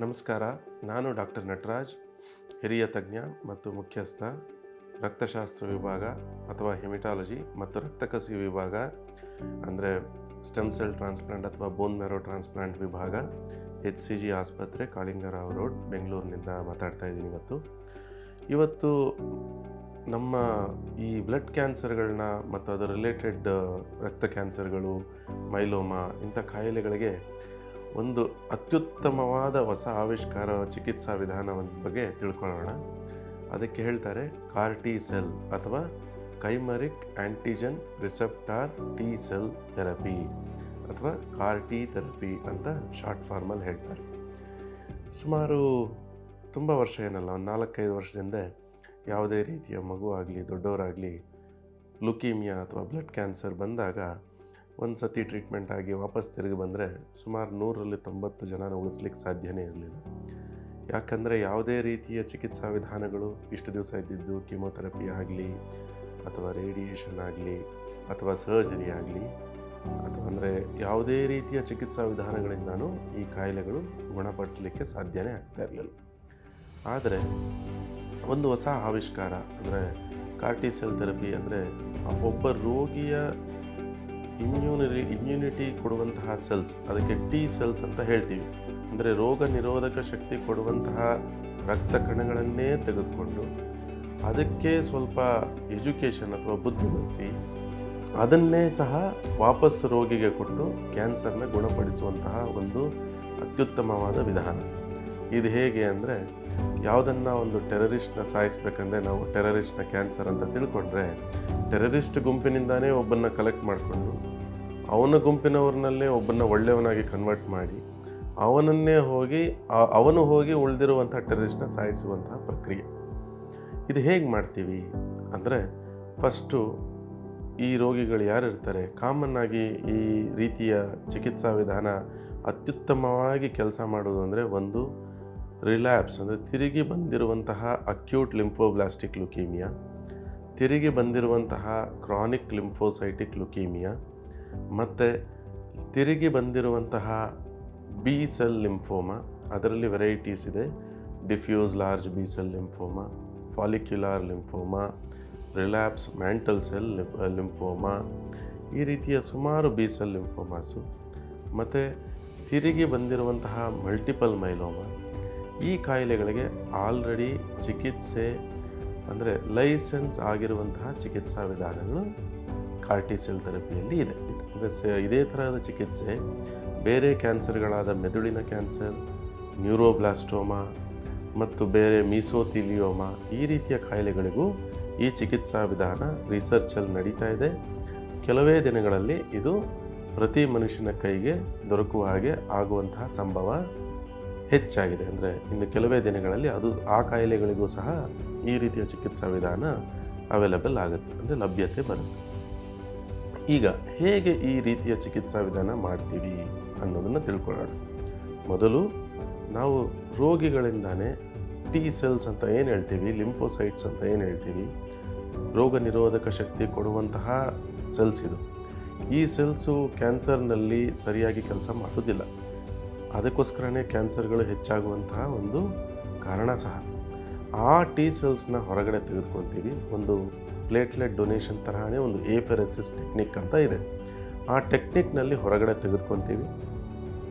ನಮಸ್ಕಾರ. ನಾನು ಡಾಕ್ಟರ್ ನಟರಾಜ್, ಹಿರಿಯ ತಜ್ಞ ಮತ್ತು ಮುಖ್ಯಸ್ಥ, ರಕ್ತಶಾಸ್ತ್ರ ವಿಭಾಗ ಅಥವಾ ಹೆಮಿಟಾಲಜಿ ಮತ್ತು ರಕ್ತಕಸಿ ವಿಭಾಗ ಅಂದರೆ ಸ್ಟೆಮ್ ಸೆಲ್ ಟ್ರಾನ್ಸ್ಪ್ಲಾಂಟ್ ಅಥವಾ ಬೋನ್ ಮ್ಯಾರೋ ಟ್ರಾನ್ಸ್ಪ್ಲಾಂಟ್ ವಿಭಾಗ, HCG ಆಸ್ಪತ್ರೆ, ಕಾಳಿಂಗರಾವ್ ರೋಡ್, ಬೆಂಗಳೂರಿನಿಂದ ಮಾತಾಡ್ತಾ ಇದ್ದೀನಿ. ಇವತ್ತು ನಮ್ಮ ಈ ಬ್ಲಡ್ ಕ್ಯಾನ್ಸರ್ಗಳನ್ನ ಮತ್ತು ಅದರ ರಿಲೇಟೆಡ್ ರಕ್ತ ಕ್ಯಾನ್ಸರ್ಗಳು, ಮೈಲೋಮಾ ಇಂಥ ಕಾಯಿಲೆಗಳಿಗೆ ಒಂದು ಅತ್ಯುತ್ತಮವಾದ ಹೊಸ ಆವಿಷ್ಕಾರ ಚಿಕಿತ್ಸಾ ವಿಧಾನದ ಬಗ್ಗೆ ತಿಳ್ಕೊಳ್ಳೋಣ. ಅದಕ್ಕೆ ಹೇಳ್ತಾರೆ CAR-T ಸೆಲ್ ಅಥವಾ chimeric antigen receptor T cell therapy ಅಥವಾ CAR-T ಥೆರಪಿ ಅಂತ ಶಾರ್ಟ್ ಫಾರ್ಮಲ್ಲಿ ಹೇಳ್ತಾರೆ. ಸುಮಾರು ತುಂಬ ವರ್ಷ ಏನಲ್ಲ, ಒಂದು 4-5 ವರ್ಷದಿಂದ ಯಾವುದೇ ರೀತಿಯ ಮಗು ಆಗಲಿ ದೊಡ್ಡವರಾಗಲಿ ಲುಕೀಮಿಯಾ ಅಥವಾ ಬ್ಲಡ್ ಕ್ಯಾನ್ಸರ್ ಬಂದಾಗ ಒಂದು ಸತಿ ಟ್ರೀಟ್ಮೆಂಟ್ ಆಗಿ ವಾಪಸ್ ತಿರುಗಿ ಬಂದರೆ ಸುಮಾರು 100ರಲ್ಲಿ 90 ಜನನ ಉಳಿಸ್ಲಿಕ್ಕೆ ಸಾಧ್ಯನೇ ಇರಲಿಲ್ಲ. ಯಾಕಂದರೆ ಯಾವುದೇ ರೀತಿಯ ಚಿಕಿತ್ಸಾ ವಿಧಾನಗಳು ಇಷ್ಟು ದಿವಸ ಇದ್ದಿದ್ದು ಕೀಮೋಥೆರಪಿ ಆಗಲಿ ಅಥವಾ ರೇಡಿಯೇಷನ್ ಆಗಲಿ ಅಥವಾ ಸರ್ಜರಿ ಆಗಲಿ ಅಥವಾ ಅಂದರೆ ಯಾವುದೇ ರೀತಿಯ ಚಿಕಿತ್ಸಾ ವಿಧಾನಗಳಿಂದನೂ ಈ ಕಾಯಿಲೆಗಳು ಗುಣಪಡಿಸಲಿಕ್ಕೆ ಸಾಧ್ಯನೇ ಆಗ್ತಾ ಇರಲಿಲ್ಲ. ಆದರೆ ಒಂದು ಹೊಸ ಆವಿಷ್ಕಾರ ಅಂದರೆ CAR-T ಸೆಲ್ ಥೆರಪಿ ಅಂದರೆ ಒಬ್ಬ ರೋಗಿಯ ಇಮ್ಯುನಿಟಿ ಕೊಡುವಂತಹ ಸೆಲ್ಸ್, ಅದಕ್ಕೆ ಟಿ ಸೆಲ್ಸ್ ಅಂತ ಹೇಳ್ತೀವಿ. ಅಂದರೆ ರೋಗ ನಿರೋಧಕ ಶಕ್ತಿ ಕೊಡುವಂತಹ ರಕ್ತ ಕಣಗಳನ್ನೇ ತೆಗೆದುಕೊಂಡು ಅದಕ್ಕೆ ಸ್ವಲ್ಪ ಎಜುಕೇಷನ್ ಅಥವಾ ಬುದ್ಧಿ ಬರೆಸಿ ಅದನ್ನೇ ಸಹ ವಾಪಸ್ ರೋಗಿಗೆ ಕೊಟ್ಟು ಕ್ಯಾನ್ಸರ್ನ ಗುಣಪಡಿಸುವಂತಹ ಒಂದು ಅತ್ಯುತ್ತಮವಾದ ವಿಧಾನ. ಇದು ಹೇಗೆ ಅಂದರೆ, ಯಾವುದನ್ನು ಒಂದು ಟೆರರಿಸ್ಟ್ನ ಸಾಯಿಸಬೇಕಂದ್ರೆ ನಾವು ಟೆರರಿಸ್ಟ್ನ ಕ್ಯಾನ್ಸರ್ ಅಂತ ತಿಳ್ಕೊಂಡ್ರೆ ಟೆರರಿಸ್ಟ್ ಗುಂಪಿನಿಂದಾನೇ ಒಬ್ಬನ್ನ ಕಲೆಕ್ಟ್ ಮಾಡಿಕೊಂಡು ಅವನ ಗುಂಪಿನವ್ರನ್ನಲ್ಲೇ ಒಬ್ಬನ್ನ ಒಳ್ಳೆಯವನಾಗಿ ಕನ್ವರ್ಟ್ ಮಾಡಿ ಅವನು ಹೋಗಿ ಉಳಿದಿರುವಂಥ ಟೆರರಿಸ್ಟ್ನ ಸಾಯಿಸುವಂತಹ ಪ್ರಕ್ರಿಯೆ. ಇದು ಹೇಗೆ ಮಾಡ್ತೀವಿ ಅಂದರೆ, ಫಸ್ಟು ಈ ರೋಗಿಗಳು ಯಾರಿರ್ತಾರೆ, ಕಾಮನ್ ಆಗಿ ಈ ರೀತಿಯ ಚಿಕಿತ್ಸಾ ವಿಧಾನ ಅತ್ಯುತ್ತಮವಾಗಿ ಕೆಲಸ ಮಾಡೋದು ಅಂದರೆ ಒಂದು ರಿಲ್ಯಾಪ್ಸ್ ಅಂದರೆ ತಿರುಗಿ ಬಂದಿರುವಂತಹ ಅಕ್ಯೂಟ್ ಲಿಂಫೋಬ್ಲಾಸ್ಟಿಕ್ ಲುಕೀಮಿಯಾ, ತಿರುಗಿ ಬಂದಿರುವಂತಹ ಕ್ರಾನಿಕ್ ಲಿಂಫೋಸೈಟಿಕ್ ಲುಕೀಮಿಯಾ ಮತ್ತು ತಿರುಗಿ ಬಂದಿರುವಂತಹ ಬಿ ಸೆಲ್ ಲಿಂಫೋಮಾ. ಅದರಲ್ಲಿ ವೆರೈಟೀಸ್ ಇದೆ: diffuse large B cell lymphoma, follicular lymphoma, relapse mantle cell lymphoma, ಈ ರೀತಿಯ ಸುಮಾರು ಬಿ ಸೆಲ್ ಲಿಂಫೋಮಾಸು ಮತ್ತು ತಿರುಗಿ ಬಂದಿರುವಂತಹ ಮಲ್ಟಿಪಲ್ ಮೈಲೋಮಾ. ಈ ಕಾಯಿಲೆಗಳಿಗೆ ಆಲ್ರೆಡಿ ಚಿಕಿತ್ಸೆ ಅಂದರೆ ಲೈಸೆನ್ಸ್ ಆಗಿರುವಂತಹ ಚಿಕಿತ್ಸಾ ವಿಧಾನಗಳು CAR-T ಸೆಲ್ ಥೆರಪಿಯಲ್ಲಿ ಇದೆ. ಅಂದರೆ ಇದೇ ಥರದ ಚಿಕಿತ್ಸೆ ಬೇರೆ ಕ್ಯಾನ್ಸರ್ಗಳಾದ ಮೆದುಳಿನ ಕ್ಯಾನ್ಸರ್, ನ್ಯೂರೋಬ್ಲಾಸ್ಟೋಮಾ ಮತ್ತು ಬೇರೆ ಮೀಸೋಥಿಲಿಯೋಮಾ ಈ ರೀತಿಯ ಕಾಯಿಲೆಗಳಿಗೂ ಈ ಚಿಕಿತ್ಸಾ ವಿಧಾನ ರಿಸರ್ಚಲ್ಲಿ ನಡೀತಾ ಇದೆ. ಕೆಲವೇ ದಿನಗಳಲ್ಲಿ ಇದು ಪ್ರತಿ ಮನುಷ್ಯನ ಕೈಗೆ ದೊರಕುವ ಹಾಗೆ ಆಗುವಂತಹ ಸಂಭವ ಹೆಚ್ಚಾಗಿದೆ. ಅಂದರೆ ಇನ್ನು ಕೆಲವೇ ದಿನಗಳಲ್ಲಿ ಅದು ಆ ಕಾಯಿಲೆಗಳಿಗೂ ಸಹ ಈ ರೀತಿಯ ಚಿಕಿತ್ಸಾ ವಿಧಾನ ಅವೈಲೇಬಲ್ ಆಗುತ್ತೆ, ಅಂದರೆ ಲಭ್ಯತೆ ಬರುತ್ತೆ. ಈಗ ಹೇಗೆ ಈ ರೀತಿಯ ಚಿಕಿತ್ಸಾ ವಿಧಾನ ಮಾಡ್ತೀವಿ ಅನ್ನೋದನ್ನು ತಿಳ್ಕೊಳ್ಳೋಣ. ಮೊದಲು ನಾವು ರೋಗಿಗಳಿಂದಾನೇ ಟಿ ಸೆಲ್ಸ್ ಅಂತ ಏನು ಹೇಳ್ತೀವಿ, ಲಿಂಫೋಸೈಟ್ಸ್ ಅಂತ ಏನು ಹೇಳ್ತೀವಿ, ರೋಗ ನಿರೋಧಕ ಶಕ್ತಿ ಕೊಡುವಂತಹ ಸೆಲ್ಸ್ ಇದು. ಈ ಸೆಲ್ಸು ಕ್ಯಾನ್ಸರ್ನಲ್ಲಿ ಸರಿಯಾಗಿ ಕೆಲಸ ಮಾಡೋದಿಲ್ಲ. ಅದಕ್ಕೋಸ್ಕರನೇ ಕ್ಯಾನ್ಸರ್ಗಳು ಹೆಚ್ಚಾಗುವಂತಹ ಒಂದು ಕಾರಣ ಸಹ. ಆ ಟಿ ಸೆಲ್ಸ್ನ ಹೊರಗಡೆ ತೆಗೆದುಕೊಳ್ತೀವಿ. ಒಂದು ಪ್ಲೇಟ್ಲೆಟ್ ಡೊನೇಷನ್ ತರಹನೇ ಒಂದು ಏಫೆರೆಸಿಸ್ ಟೆಕ್ನಿಕ್ ಅಂತ ಇದೆ. ಆ ಟೆಕ್ನಿಕ್ನಲ್ಲಿ ಹೊರಗಡೆ ತೆಗೆದುಕೊಳ್ತೀವಿ.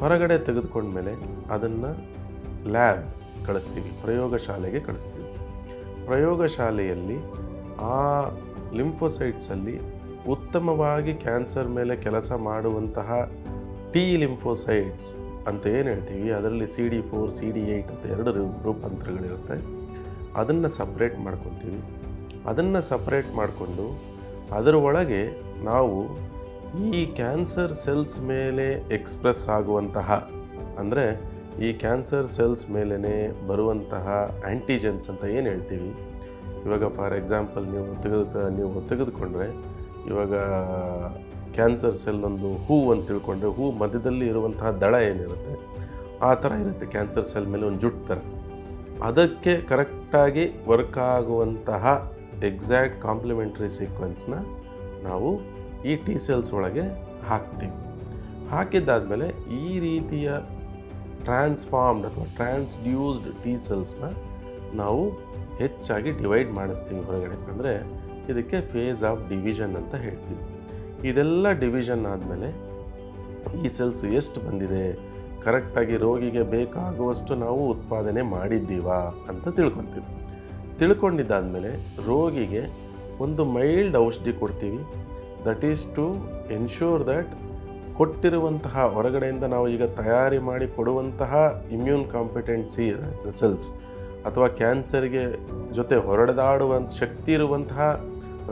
ಹೊರಗಡೆ ತೆಗೆದುಕೊಂಡ್ಮೇಲೆ ಅದನ್ನು ಲ್ಯಾಬ್ ಕಳಿಸ್ತೀವಿ, ಪ್ರಯೋಗಶಾಲೆಗೆ ಕಳಿಸ್ತೀವಿ. ಪ್ರಯೋಗಶಾಲೆಯಲ್ಲಿ ಆ ಲಿಂಫೋಸೈಟ್ಸಲ್ಲಿ ಉತ್ತಮವಾಗಿ ಕ್ಯಾನ್ಸರ್ ಮೇಲೆ ಕೆಲಸ ಮಾಡುವಂತಹ ಟಿ ಲಿಂಫೋಸೈಟ್ಸ್ ಅಂತ ಏನು ಹೇಳ್ತೀವಿ, ಅದರಲ್ಲಿ CD4 CD8 ಅಂತ 2 ರೂಪಾಂತರಗಳಿರುತ್ತೆ. ಅದನ್ನು ಸಪ್ರೇಟ್ ಮಾಡ್ಕೊತೀವಿ. ಅದನ್ನು ಸಪ್ರೇಟ್ ಮಾಡಿಕೊಂಡು ಅದರ ಒಳಗೆ ನಾವು ಈ ಕ್ಯಾನ್ಸರ್ ಸೆಲ್ಸ್ ಮೇಲೆ ಎಕ್ಸ್ಪ್ರೆಸ್ ಆಗುವಂತಹ, ಅಂದರೆ ಈ ಕ್ಯಾನ್ಸರ್ ಸೆಲ್ಸ್ ಮೇಲೇ ಬರುವಂತಹ ಆ್ಯಂಟಿಜೆನ್ಸ್ ಅಂತ ಏನು ಹೇಳ್ತೀವಿ. ಇವಾಗ ಫಾರ್ ಎಕ್ಸಾಂಪಲ್ ನೀವು ತೆಗೆದುಕೊಂಡ್ರೆ, ಇವಾಗ ಕ್ಯಾನ್ಸರ್ ಸೆಲ್ ಒಂದು ಹೂ ಅಂತ ತಿಳ್ಕೊಂಡ್ರೆ, ಹೂ ಮಧ್ಯದಲ್ಲಿ ಇರುವಂತಹ ದಳ ಏನಿರುತ್ತೆ ಆ ಥರ ಇರುತ್ತೆ ಕ್ಯಾನ್ಸರ್ ಸೆಲ್ ಮೇಲೆ ಒಂದು ಜುಟ್ಟು ಥರ. ಅದಕ್ಕೆ ಕರೆಕ್ಟಾಗಿ ವರ್ಕ್ ಆಗುವಂತಹ ಎಕ್ಸಾಕ್ಟ್ ಕಾಂಪ್ಲಿಮೆಂಟ್ರಿ ಸೀಕ್ವೆನ್ಸ್ನ ನಾವು ಈ ಟಿ ಸೆಲ್ಸ್ ಒಳಗೆ ಹಾಕ್ತೀವಿ. ಹಾಕಿದ್ದಾದಮೇಲೆ ಈ ರೀತಿಯ ಟ್ರಾನ್ಸ್ಫಾರ್ಮ್ಡ್ ಅಥವಾ ಟ್ರಾನ್ಸ್ಡ್ಯೂಸ್ಡ್ ಟಿ ಸೆಲ್ಸ್ನ ನಾವು ಹೆಚ್ಚಾಗಿ ಡಿವೈಡ್ ಮಾಡಿಸ್ತೀವಿ ಹೊರಗಡೆ. ಅಂದರೆ ಇದಕ್ಕೆ ಫೇಸ್ ಆಫ್ ಡಿವಿಷನ್ ಅಂತ ಹೇಳ್ತೀವಿ. ಇದೆಲ್ಲ ಡಿವಿಷನ್ ಆದಮೇಲೆ ಈ ಸೆಲ್ಸ್ ಎಷ್ಟು ಬಂದಿದೆ, ಕರೆಕ್ಟಾಗಿ ರೋಗಿಗೆ ಬೇಕಾಗುವಷ್ಟು ನಾವು ಉತ್ಪಾದನೆ ಮಾಡಿದ್ದೀವಾ ಅಂತ ತಿಳ್ಕೊತೀವಿ. ತಿಳ್ಕೊಂಡಿದ್ದಾದಮೇಲೆ ರೋಗಿಗೆ ಒಂದು ಮೈಲ್ಡ್ ಔಷಧಿ ಕೊಡ್ತೀವಿ. That is to ensure that ಕೊಟ್ಟಿರುವಂತಹ ಹೊರಗಡೆಯಿಂದ ನಾವು ಈಗ ತಯಾರಿ ಮಾಡಿ ಕೊಡುವಂತಹ ಇಮ್ಯೂನ್ ಕಾಂಪಿಟೆನ್ಸಿ ಸೆಲ್ಸ್ ಅಥವಾ ಕ್ಯಾನ್ಸರ್ಗೆ ಜೊತೆ ಹೊರಡದಾಡುವಂಥ ಶಕ್ತಿ ಇರುವಂತಹ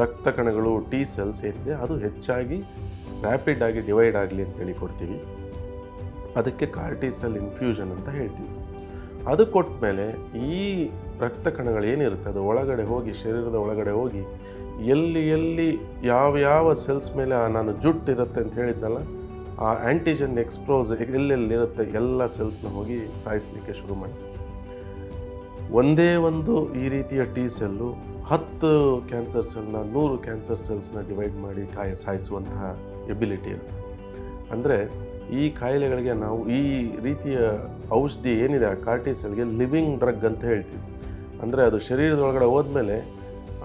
ರಕ್ತ ಕಣಗಳು ಟಿ ಸೆಲ್ಸ್ ಏನಿದೆ ಅದು ಹೆಚ್ಚಾಗಿ ರ್ಯಾಪಿಡ್ ಆಗಿ ಡಿವೈಡ್ ಆಗಲಿ ಅಂತೇಳಿ ಕೊಡ್ತೀವಿ. ಅದಕ್ಕೆ ಕಾರ್ಟಿಸೆಲ್ ಇನ್ಫ್ಯೂಷನ್ ಅಂತ ಹೇಳ್ತೀವಿ. ಅದು ಕೊಟ್ಟ ಮೇಲೆ ಈ ರಕ್ತ ಕಣಗಳು ಏನಿರುತ್ತೆ ಅದು ಒಳಗಡೆ ಹೋಗಿ ಶರೀರದ ಒಳಗಡೆ ಹೋಗಿ ಎಲ್ಲಿ ಯಾವ ಸೆಲ್ಸ್ ಮೇಲೆ ನಾನು ಜುಟ್ಟಿರುತ್ತೆ ಅಂತ ಹೇಳಿದ್ನಲ್ಲ, ಆ ಆ್ಯಂಟಿಜನ್ ಎಕ್ಸ್ಪ್ರೋಸ್ ಎಲ್ಲೆಲ್ಲಿರುತ್ತೆ ಎಲ್ಲ ಸೆಲ್ಸ್ನ ಹೋಗಿ ಸಾಯಿಸಲಿಕ್ಕೆ ಶುರು ಮಾಡ್ತೀವಿ. ಒಂದೇ ಒಂದು ಈ ರೀತಿಯ ಟಿ ಸೆಲ್ಲು 10 ಕ್ಯಾನ್ಸರ್ ಸೆಲ್ನ 100 ಕ್ಯಾನ್ಸರ್ ಸೆಲ್ಸ್ನ ಡಿವೈಡ್ ಮಾಡಿ ಸಾಯಿಸುವಂತಹ ಎಬಿಲಿಟಿ ಇರುತ್ತೆ. ಅಂದರೆ ಈ ಕಾಯಿಲೆಗಳಿಗೆ ನಾವು ಈ ರೀತಿಯ ಔಷಧಿ ಏನಿದೆ ಆ ಕಾರ್ಟಿಸೆಲ್ಗೆ ಲಿವಿಂಗ್ ಡ್ರಗ್ ಅಂತ ಹೇಳ್ತೀವಿ. ಅಂದರೆ ಅದು ಶರೀರದೊಳಗಡೆ ಹೋದ್ಮೇಲೆ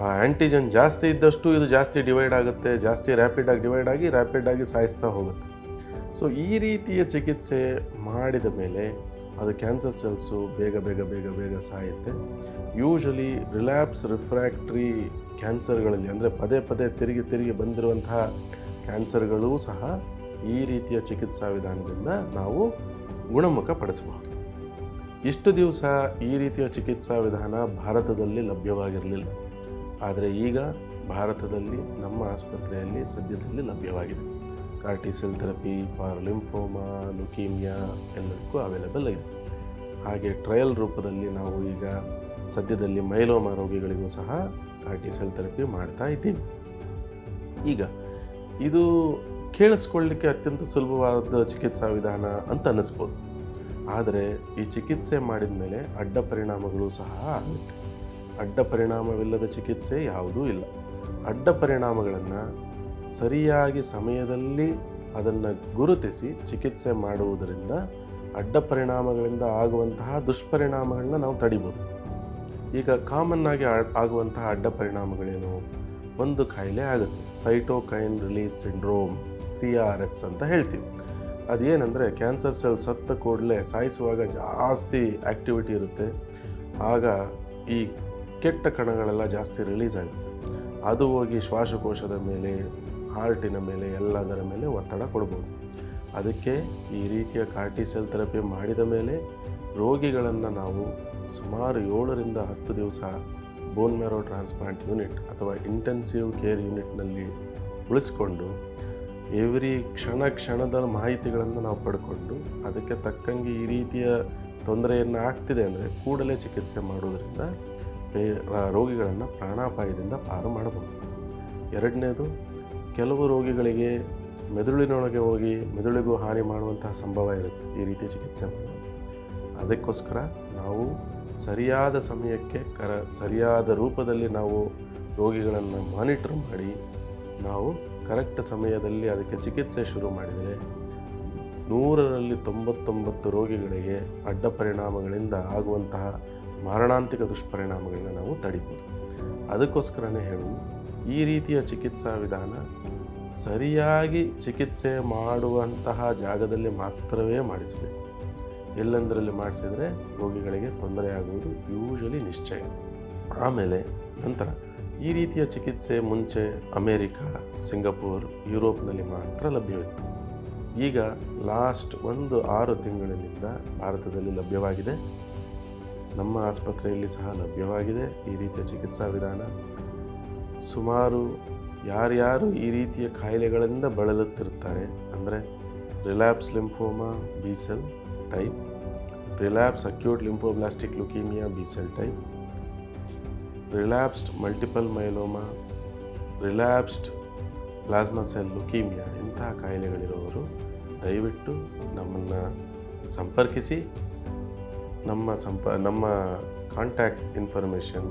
ಆ ಆ್ಯಂಟಿಜನ್ ಜಾಸ್ತಿ ಇದ್ದಷ್ಟು ಇದು ಜಾಸ್ತಿ ಡಿವೈಡ್ ಆಗುತ್ತೆ, ಜಾಸ್ತಿ ರ್ಯಾಪಿಡಾಗಿ ಡಿವೈಡ್ ಆಗಿ ರ್ಯಾಪಿಡಾಗಿ ಸಾಯಿಸ್ತಾ ಹೋಗುತ್ತೆ. ಸೊ ಈ ರೀತಿಯ ಚಿಕಿತ್ಸೆ ಮಾಡಿದ ಮೇಲೆ ಅದು ಕ್ಯಾನ್ಸರ್ ಸೆಲ್ಸು ಬೇಗ ಸಾಯುತ್ತೆ. ಯೂಶಲಿ ರಿಲ್ಯಾಪ್ಸ್ ರಿಫ್ರ್ಯಾಕ್ಟ್ರಿ ಕ್ಯಾನ್ಸರ್ಗಳಲ್ಲಿ ಅಂದರೆ ಪದೇ ತಿರುಗಿ ಬಂದಿರುವಂತಹ ಕ್ಯಾನ್ಸರ್ಗಳೂ ಸಹ ಈ ರೀತಿಯ ಚಿಕಿತ್ಸಾ ವಿಧಾನದಿಂದ ನಾವು ಗುಣಮುಖ ಪಡಿಸಬಹುದು. ಇಷ್ಟು ದಿವಸ ಈ ರೀತಿಯ ಚಿಕಿತ್ಸಾ ವಿಧಾನ ಭಾರತದಲ್ಲಿ ಲಭ್ಯವಾಗಿರಲಿಲ್ಲ. ಆದರೆ ಈಗ ಭಾರತದಲ್ಲಿ ನಮ್ಮ ಆಸ್ಪತ್ರೆಯಲ್ಲಿ ಸದ್ಯದಲ್ಲಿ ಲಭ್ಯವಾಗಿದೆ. ಕಾರ್ಟಿಸೆಲ್ ಥೆರಪಿ ಫಾರ್ ಲಿಂಫೋಮಾ, ಲುಕೀಮಿಯಾ ಎಲ್ಲದಕ್ಕೂ ಅವೈಲೇಬಲ್ ಇದೆ. ಹಾಗೆ ಟ್ರಯಲ್ ರೂಪದಲ್ಲಿ ನಾವು ಈಗ ಸದ್ಯದಲ್ಲಿ ಮೈಲೋಮಾ ರೋಗಿಗಳಿಗೂ ಸಹ ಕಾರ್ಟಿಸೆಲ್ ಥೆರಪಿ ಮಾಡ್ತಾ ಇದ್ದೀವಿ. ಈಗ ಇದು ಕೇಳಿಸ್ಕೊಳ್ಳಿಕ್ಕೆ ಅತ್ಯಂತ ಸುಲಭವಾದ ಚಿಕಿತ್ಸಾ ವಿಧಾನ ಅಂತ ಅನ್ನಿಸ್ಬೋದು. ಆದರೆ ಈ ಚಿಕಿತ್ಸೆ ಮಾಡಿದ ಮೇಲೆ ಅಡ್ಡ ಪರಿಣಾಮಗಳು ಸಹ ಆಗುತ್ತೆ. ಅಡ್ಡ ಪರಿಣಾಮವಿಲ್ಲದ ಚಿಕಿತ್ಸೆ ಯಾವುದೂ ಇಲ್ಲ. ಅಡ್ಡ ಪರಿಣಾಮಗಳನ್ನು ಸರಿಯಾಗಿ ಸಮಯದಲ್ಲಿ ಅದನ್ನು ಗುರುತಿಸಿ ಚಿಕಿತ್ಸೆ ಮಾಡುವುದರಿಂದ ಅಡ್ಡ ಪರಿಣಾಮಗಳಿಂದ ಆಗುವಂತಹ ದುಷ್ಪರಿಣಾಮಗಳನ್ನ ನಾವು ತಡಿಬೋದು. ಈಗ ಕಾಮನ್ನಾಗಿ ಆಗುವಂತಹ ಅಡ್ಡ ಪರಿಣಾಮಗಳೇನು? ಒಂದು ಕಾಯಿಲೆ ಆಗುತ್ತೆ, ಸೈಟೋಕೈನ್ ರಿಲೀಸ್ ಸಿಂಡ್ರೋಮ್, CRS ಅಂತ ಹೇಳ್ತೀವಿ. ಅದೇನೆಂದರೆ ಕ್ಯಾನ್ಸರ್ ಸೆಲ್ ಸತ್ತ ಕೂಡಲೇ ಸಾಯಿಸುವಾಗ ಜಾಸ್ತಿ ಆ್ಯಕ್ಟಿವಿಟಿ ಇರುತ್ತೆ. ಆಗ ಈ ಕೆಟ್ಟ ಕಣಗಳೆಲ್ಲ ಜಾಸ್ತಿ ರಿಲೀಸ್ ಆಗುತ್ತೆ. ಅದು ಹೋಗಿ ಶ್ವಾಸಕೋಶದ ಮೇಲೆ, ಹಾರ್ಟಿನ ಮೇಲೆ ಎಲ್ಲದರ ಮೇಲೆ ಒತ್ತಡ ಕೊಡ್ಬೋದು. ಅದಕ್ಕೆ ಈ ರೀತಿಯ ಕಾರ್ಟಿಸೆಲ್ ಥೆರಪಿ ಮಾಡಿದ ಮೇಲೆ ರೋಗಿಗಳನ್ನು ನಾವು ಸುಮಾರು 7 ರಿಂದ 10 ದಿವಸ ಬೋನ್ ಮ್ಯಾರೋ ಟ್ರಾನ್ಸ್ಪ್ಲಾಂಟ್ ಯೂನಿಟ್ ಅಥವಾ ಇಂಟೆನ್ಸಿವ್ ಕೇರ್ ಯೂನಿಟ್ನಲ್ಲಿ ಉಳಿಸ್ಕೊಂಡು ಎವ್ರಿ ಕ್ಷಣದ ಮಾಹಿತಿಗಳನ್ನು ನಾವು ಪಡ್ಕೊಂಡು ಅದಕ್ಕೆ ತಕ್ಕಂಗೆ ಈ ರೀತಿಯ ತೊಂದರೆಯನ್ನು ಆಗ್ತಿದೆ ಅಂದರೆ ಕೂಡಲೇ ಚಿಕಿತ್ಸೆ ಮಾಡೋದರಿಂದ ರೋಗಿಗಳನ್ನು ಪ್ರಾಣಾಪಾಯದಿಂದ ಪಾರು ಮಾಡಬಹುದು. ಎರಡನೇದು, ಕೆಲವು ರೋಗಿಗಳಿಗೆ ಮೆದುಳಿನೊಳಗೆ ಹೋಗಿ ಮೆದುಳಿಗೂ ಹಾನಿ ಮಾಡುವಂತಹ ಸಂಭವ ಇರುತ್ತೆ ಈ ರೀತಿ ಚಿಕಿತ್ಸೆ ಮಾಡೋದು. ಅದಕ್ಕೋಸ್ಕರ ನಾವು ಸರಿಯಾದ ಸಮಯಕ್ಕೆ ಸರಿಯಾದ ರೂಪದಲ್ಲಿ ನಾವು ರೋಗಿಗಳನ್ನು ಮಾನಿಟರ್ ಮಾಡಿ ನಾವು ಕರೆಕ್ಟ್ ಸಮಯದಲ್ಲಿ ಅದಕ್ಕೆ ಚಿಕಿತ್ಸೆ ಶುರು ಮಾಡಿದರೆ 100ರಲ್ಲಿ 99 ರೋಗಿಗಳಿಗೆ ಅಡ್ಡ ಪರಿಣಾಮಗಳಿಂದ ಆಗುವಂತಹ ಮಾರಣಾಂತಿಕ ದುಷ್ಪರಿಣಾಮಗಳನ್ನ ನಾವು ತಡಿಬೋದು. ಅದಕ್ಕೋಸ್ಕರನೇ ಹೇಳೋದು, ಈ ರೀತಿಯ ಚಿಕಿತ್ಸಾ ವಿಧಾನ ಸರಿಯಾಗಿ ಚಿಕಿತ್ಸೆ ಮಾಡುವಂತಹ ಜಾಗದಲ್ಲಿ ಮಾತ್ರವೇ ಮಾಡಿಸಬೇಕು. ಎಲ್ಲಂದರಲ್ಲಿ ಮಾಡಿಸಿದರೆ ರೋಗಿಗಳಿಗೆ ತೊಂದರೆ ಆಗುವುದು ಯೂಶಲಿ ನಿಶ್ಚಯ. ಆಮೇಲೆ ನಂತರ ಈ ರೀತಿಯ ಚಿಕಿತ್ಸೆ ಮುಂಚೆ ಅಮೇರಿಕಾ, ಸಿಂಗಪೂರ್, ಯುರೋಪ್ನಲ್ಲಿ ಮಾತ್ರ ಲಭ್ಯವಿತ್ತು. ಈಗ ಲಾಸ್ಟ್ 6 ತಿಂಗಳಿನಿಂದ ಭಾರತದಲ್ಲಿ ಲಭ್ಯವಾಗಿದೆ. ನಮ್ಮ ಆಸ್ಪತ್ರೆಯಲ್ಲಿ ಸಹ ಲಭ್ಯವಾಗಿದೆ ಈ ರೀತಿಯ ಚಿಕಿತ್ಸಾ ವಿಧಾನ. ಸುಮಾರು ಯಾರ್ಯಾರು ಈ ರೀತಿಯ ಕಾಯಿಲೆಗಳಿಂದ ಬಳಲುತ್ತಿರುತ್ತಾರೆ ಅಂದರೆ relapse lymphoma B cell type, relapse acute lymphoblastic leukaemia B cell type, relapsed multiple myeloma, relapsed plasma cell leukaemia, ಇಂತಹ ಕಾಯಿಲೆಗಳಿರುವವರು ದಯವಿಟ್ಟು ನಮ್ಮನ್ನು ಸಂಪರ್ಕಿಸಿ. ನಮ್ಮ ಕಾಂಟ್ಯಾಕ್ಟ್ ಇನ್ಫಾರ್ಮೇಷನ್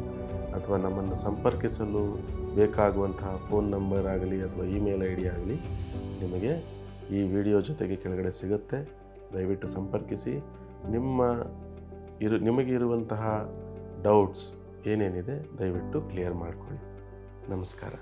ಅಥವಾ ನಮ್ಮನ್ನು ಸಂಪರ್ಕಿಸಲು ಬೇಕಾಗುವಂತಹ ಫೋನ್ ನಂಬರ್ ಆಗಲಿ ಅಥವಾ ಇಮೇಲ್ ID ಆಗಲಿ ನಿಮಗೆ ಈ ವಿಡಿಯೋ ಜೊತೆಗೆ ಕೆಳಗಡೆ ಸಿಗುತ್ತೆ. ದಯವಿಟ್ಟು ಸಂಪರ್ಕಿಸಿ. ನಿಮಗಿರುವಂತಹ ಡೌಟ್ಸ್ ಏನೇನಿದೆ ದಯವಿಟ್ಟು ಕ್ಲಿಯರ್ ಮಾಡಿಕೊಳ್ಳಿ. ನಮಸ್ಕಾರ.